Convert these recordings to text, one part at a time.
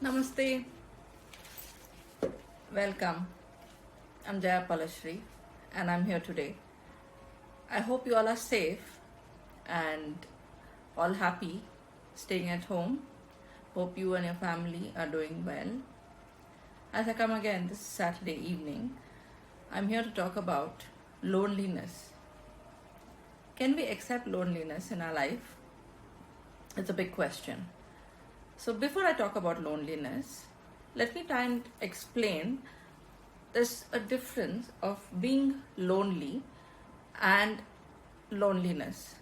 Namaste, welcome. I'm Jaya Palashri and I'm here today. I hope you all are safe and all happy staying at home. Hope you and your family are doing well. As I come again this Saturday evening, I'm here to talk about loneliness. Can we accept loneliness in our life? It's a big question. So before I talk about loneliness, let me try and explain there's a difference of being lonely and loneliness.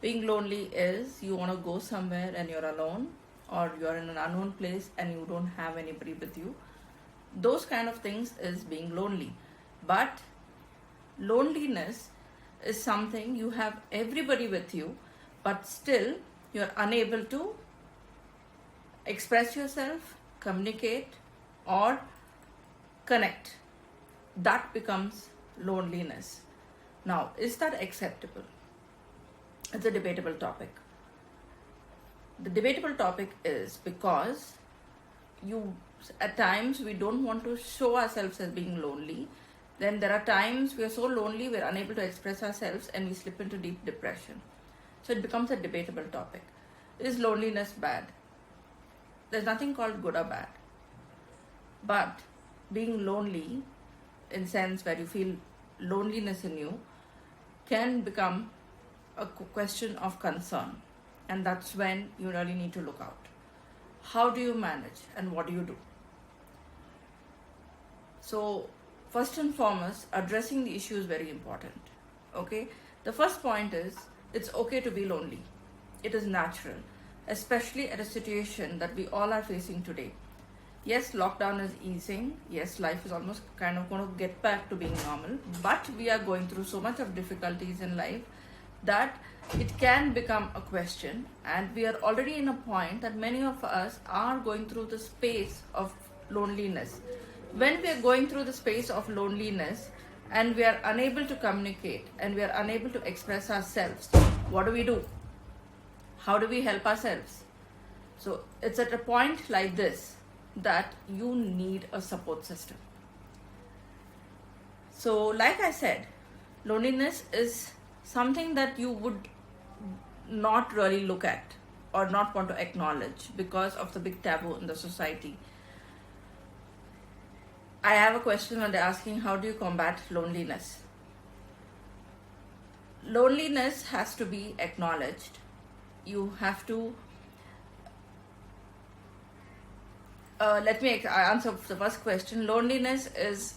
Being lonely is you want to go somewhere and you're alone, or you're in an unknown place and you don't have anybody with you. Those kind of things is being lonely. But loneliness is something you have everybody with you, but still you're unable to express yourself, communicate, or connect. That becomes loneliness. Now, is that acceptable? It's a debatable topic. The debatable topic is because at times we don't want to show ourselves as being lonely. Then there are times we are so lonely we're unable to express ourselves and we slip into deep depression. So it becomes a debatable topic. Is loneliness bad? There's nothing called good or bad. But being lonely, in sense where you feel loneliness in you, can become a question of concern. And that's when you really need to look out. How do you manage and what do you do? So, first and foremost, addressing the issue is very important. Okay? The first point is, it's okay to be lonely. It is natural, especially at a situation that we all are facing today. Yes, lockdown is easing. Yes, life is almost kind of going to get back to being normal. But we are going through so much of difficulties in life that it can become a question. And we are already in a point that many of us are going through the space of loneliness. When we are going through the space of loneliness and we are unable to communicate and we are unable to express ourselves, what do? How do we help ourselves? So it's at a point like this that you need a support system. So like I said, loneliness is something that you would not really look at or not want to acknowledge because of the big taboo in the society. I have a question when they're asking, how do you combat loneliness? Loneliness has to be acknowledged. You have to let me answer the first question. Loneliness is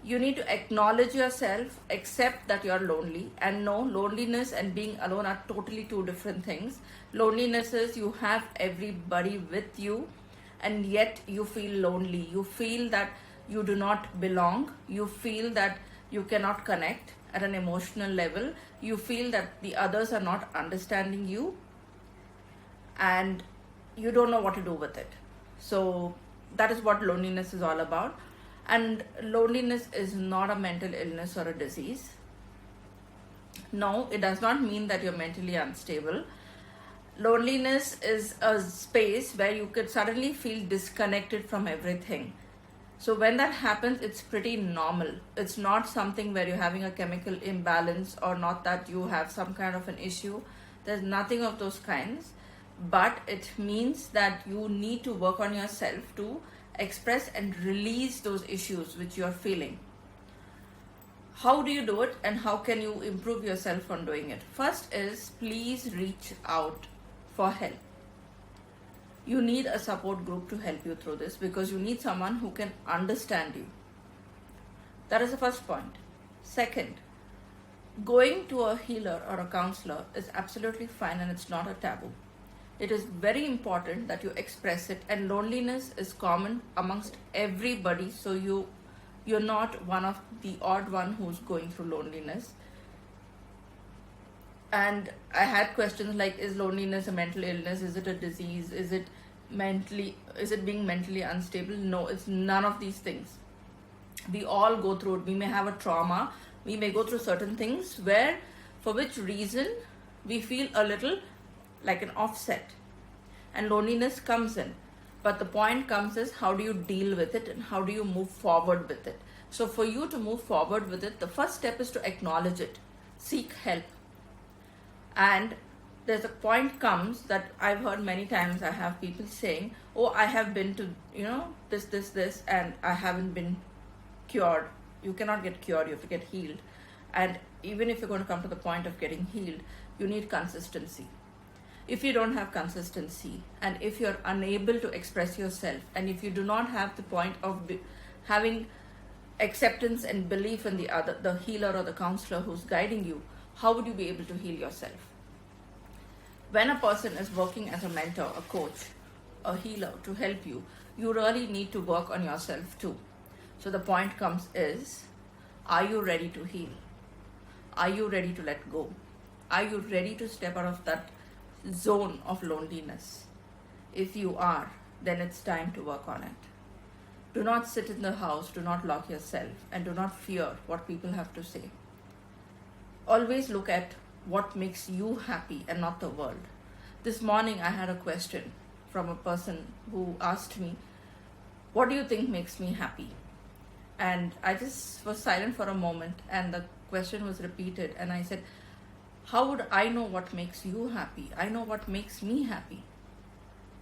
you need to acknowledge yourself, accept that you're lonely, and know loneliness and being alone are totally two different things. Loneliness is you have everybody with you and yet you feel lonely. You feel that you do not belong. You feel that you cannot connect at an emotional level. You feel that the others are not understanding you and you don't know what to do with it. So that is what loneliness is all about. And loneliness is not a mental illness or a disease. No, it does not mean that you're mentally unstable. Loneliness is a space where you could suddenly feel disconnected from everything. So when that happens, it's pretty normal. It's not something where you're having a chemical imbalance or not that you have some kind of an issue. There's nothing of those kinds. But it means that you need to work on yourself to express and release those issues which you are feeling. How do you do it and how can you improve yourself on doing it? First is please reach out for help. You need a support group to help you through this because you need someone who can understand you. That is the first point. Second, going to a healer or a counselor is absolutely fine and it's not a taboo. It is very important that you express it, and loneliness is common amongst everybody, so you're not one of the odd one who's going through loneliness. And I had questions like, is loneliness a mental illness? Is it a disease? Is it being mentally unstable? No, it's none of these things. We all go through it. We may have a trauma. We may go through certain things where, for which reason, we feel a little like an offset and loneliness comes in. But the point comes is, how do you deal with it and how do you move forward with it? So for you to move forward with it, the first step is to acknowledge it, seek help. And there's a point comes that I've heard many times, I have people saying, oh, I have been to, this, and I haven't been cured. You cannot get cured, you have to get healed. And even if you're going to come to the point of getting healed, you need consistency. If you don't have consistency, and if you're unable to express yourself, and if you do not have the point of having acceptance and belief in the healer or the counselor who's guiding you, how would you be able to heal yourself? When a person is working as a mentor, a coach, a healer to help you, you really need to work on yourself too. So the point comes is, are you ready to heal? Are you ready to let go? Are you ready to step out of that zone of loneliness? If you are, then it's time to work on it. Do not sit in the house, do not lock yourself, and do not fear what people have to say. Always look at what makes you happy and not the world. This morning I had a question from a person who asked me, what do you think makes me happy? And I just was silent for a moment, and the question was repeated, and I said, how would I know what makes you happy? I know what makes me happy.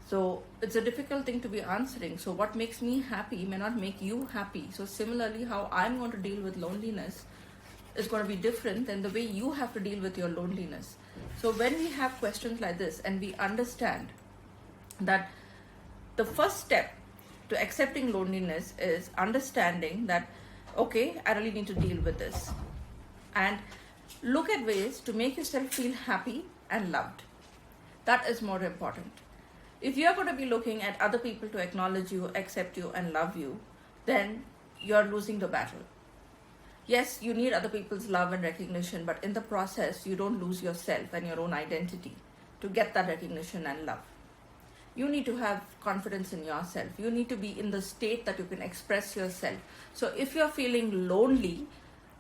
So it's a difficult thing to be answering. So what makes me happy may not make you happy. So similarly, how I'm going to deal with loneliness is going to be different than the way you have to deal with your loneliness. So when we have questions like this and we understand that the first step to accepting loneliness is understanding that, okay, I really need to deal with this. And look at ways to make yourself feel happy and loved. That is more important. If you're going to be looking at other people to acknowledge you, accept you, and love you, then you're losing the battle. Yes, you need other people's love and recognition, but in the process, you don't lose yourself and your own identity to get that recognition and love. You need to have confidence in yourself. You need to be in the state that you can express yourself. So if you're feeling lonely,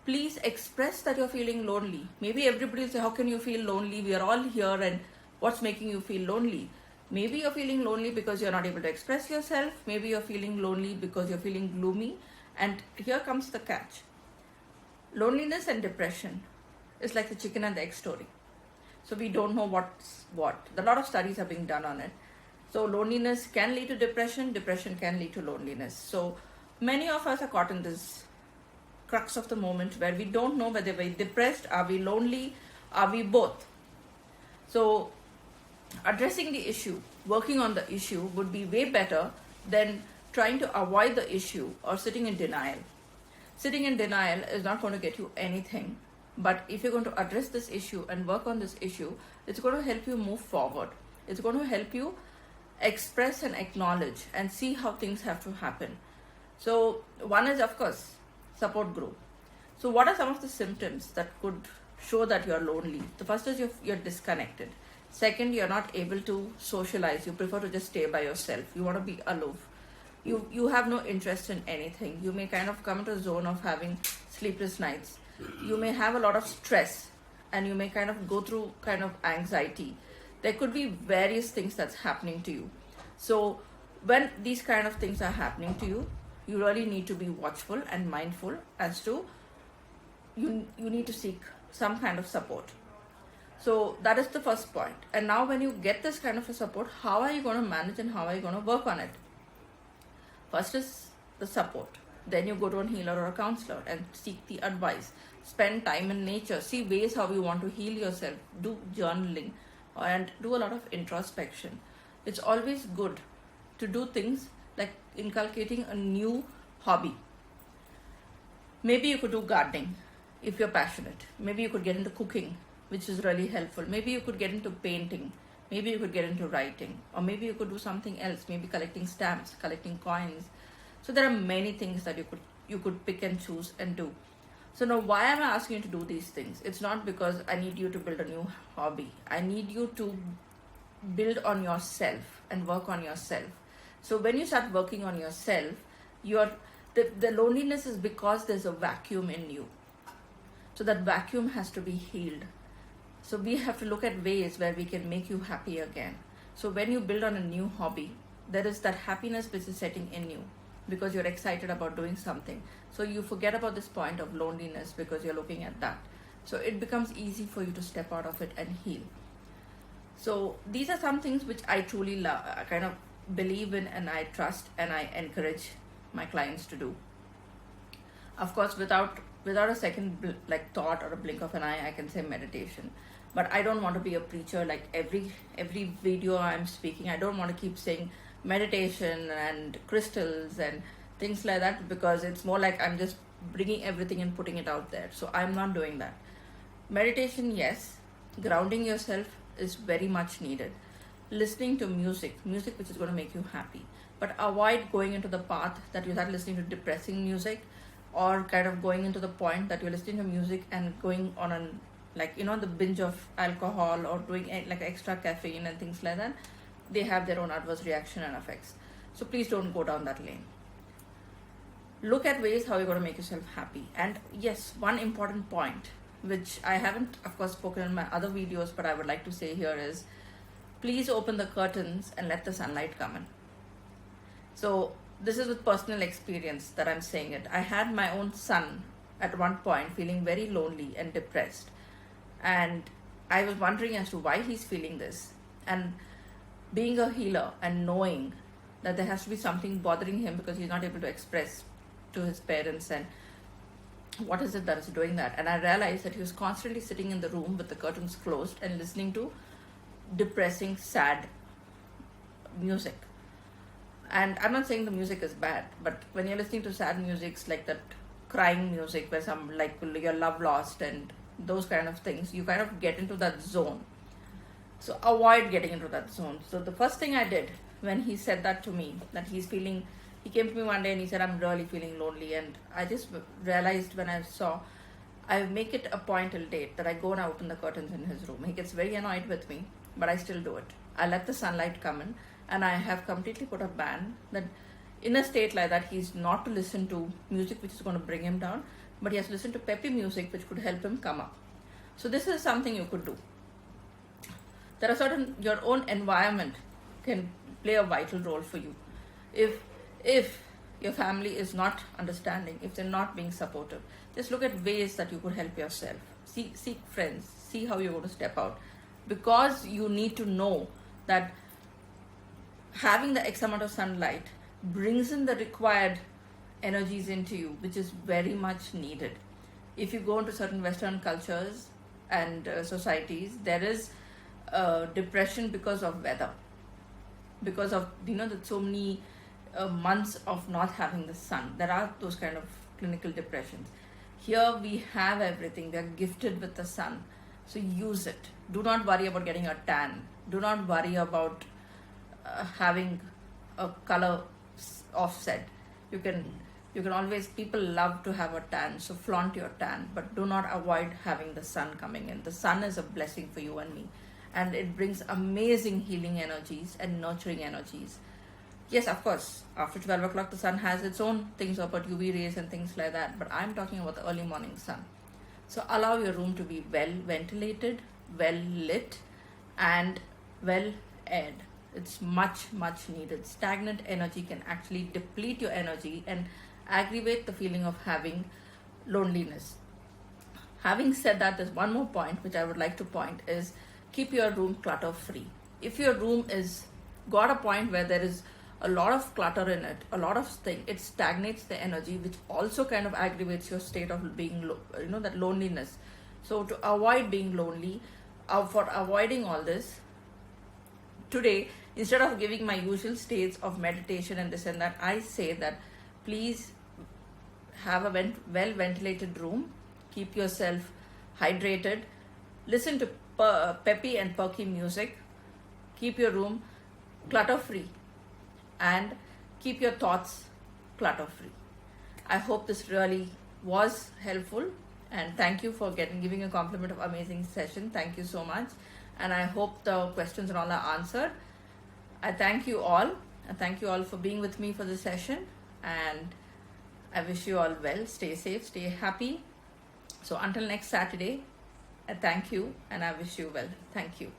please express that you're feeling lonely. Maybe everybody will say, how can you feel lonely? We are all here, and what's making you feel lonely? Maybe you're feeling lonely because you're not able to express yourself. Maybe you're feeling lonely because you're feeling gloomy. And here comes the catch. Loneliness and depression is like the chicken and the egg story. So we don't know what's what. A lot of studies are being done on it. So loneliness can lead to depression. Depression can lead to loneliness. So many of us are caught in this crux of the moment where we don't know whether we're depressed, are we lonely, are we both. So addressing the issue, working on the issue would be way better than trying to avoid the issue or sitting in denial. Sitting in denial is not going to get you anything. But if you're going to address this issue and work on this issue, it's going to help you move forward. It's going to help you express and acknowledge and see how things have to happen. So one is, of course, support group. So what are some of the symptoms that could show that you're lonely? The first is you're disconnected. Second, you're not able to socialize. You prefer to just stay by yourself. You want to be aloof. You have no interest in anything. You may kind of come into a zone of having sleepless nights. You may have a lot of stress, and you may kind of go through kind of anxiety. There could be various things that's happening to you. So when these kind of things are happening to you, you really need to be watchful and mindful as to you need to seek some kind of support. So that is the first point. And now when you get this kind of a support, how are you going to manage and how are you going to work on it? First is the support. Then you go to a healer or a counselor and seek the advice. Spend time in nature. See ways how you want to heal yourself. Do journaling and do a lot of introspection. It's always good to do things like inculcating a new hobby. Maybe you could do gardening if you're passionate. Maybe you could get into cooking, which is really helpful. Maybe you could get into painting. Maybe you could get into writing. Or maybe you could do something else, maybe collecting stamps, collecting coins. So there are many things that you could pick and choose and do. So now why am I asking you to do these things? It's not because I need you to build a new hobby. I need you to build on yourself and work on yourself. So when you start working on yourself, the loneliness is because there's a vacuum in you. So that vacuum has to be healed. So we have to look at ways where we can make you happy again. So when you build on a new hobby, there is that happiness which is setting in you because you're excited about doing something. So you forget about this point of loneliness because you're looking at that. So it becomes easy for you to step out of it and heal. So these are some things which I truly love, kind of believe in, and I trust, and I encourage my clients to do. Of course, without a second like thought or a blink of an eye, I can say meditation. But I don't want to be a preacher. Like every video I'm speaking, I don't want to keep saying meditation and crystals and things like that, because it's more like I'm just bringing everything and putting it out there. So I'm not doing that. Meditation, yes. Grounding yourself is very much needed. Listening to music which is going to make you happy, but avoid going into the path that you start listening to depressing music, or kind of going into the point that you're listening to music and going on an, like, you know, the binge of alcohol or doing like extra caffeine and things like that. They have their own adverse reaction and effects. So please don't go down that lane. Look at ways how you're going to make yourself happy. And yes, one important point which I haven't of course spoken in my other videos, but I would like to say here is, please open the curtains and let the sunlight come in. So this is with personal experience that I'm saying it. I had my own son at one point feeling very lonely and depressed, and I was wondering as to why he's feeling this. And being a healer and knowing that there has to be something bothering him because he's not able to express to his parents, and what is it that is doing that. And I realized that he was constantly sitting in the room with the curtains closed and listening to depressing, sad music. And I'm not saying the music is bad, but when you're listening to sad music, like that crying music where some, like, your love lost and those kind of things, you kind of get into that zone. So avoid getting into that zone. So the first thing I did when he said that to me, that he came to me one day and he said, I'm really feeling lonely. And I just realized when I make it a point till date that I go and I open the curtains in his room. He gets very annoyed with me, but I still do it. I let the sunlight come in, and I have completely put a ban that in a state like that, he's not to listen to music which is going to bring him down, but he has to listen to peppy music which could help him come up. So this is something you could do. There are your own environment can play a vital role for you. If your family is not understanding, if they're not being supportive, just look at ways that you could help yourself. Seek friends, see how you're going to step out, because you need to know that having the X amount of sunlight brings in the required energies into you, which is very much needed. If you go into certain Western cultures and societies, there is depression because of weather, because of, that so many months of not having the sun. There are those kind of clinical depressions. Here we have everything. We are gifted with the sun, so use it. Do not worry about getting a tan. Do not worry about having a color offset. You can always, people love to have a tan, so flaunt your tan, but do not avoid having the sun coming in. The sun is a blessing for you and me, and it brings amazing healing energies and nurturing energies. Yes, of course, after 12 o'clock the sun has its own things about UV rays and things like that, but I'm talking about the early morning sun. So allow your room to be well ventilated, well lit, and well aired. It's much needed. Stagnant energy can actually deplete your energy and aggravate the feeling of having loneliness. Having said that, there's one more point which I would like to point is, keep your room clutter free. If your room is got a point where there is a lot of clutter in it, a lot of thing, it stagnates the energy, which also kind of aggravates your state of being that loneliness. So to avoid being lonely, for avoiding all this, today, instead of giving my usual states of meditation and this and that, I say that please have a well ventilated room, keep yourself hydrated, listen to peppy and perky music, keep your room clutter free, and keep your thoughts clutter free. I hope this really was helpful, and thank you for giving a compliment of amazing session. Thank you so much, and I hope the questions and all are answered. I thank you all. I thank you all for being with me for this session, and I wish you all well. Stay safe, stay happy. So until next Saturday, I thank you and I wish you well. Thank you.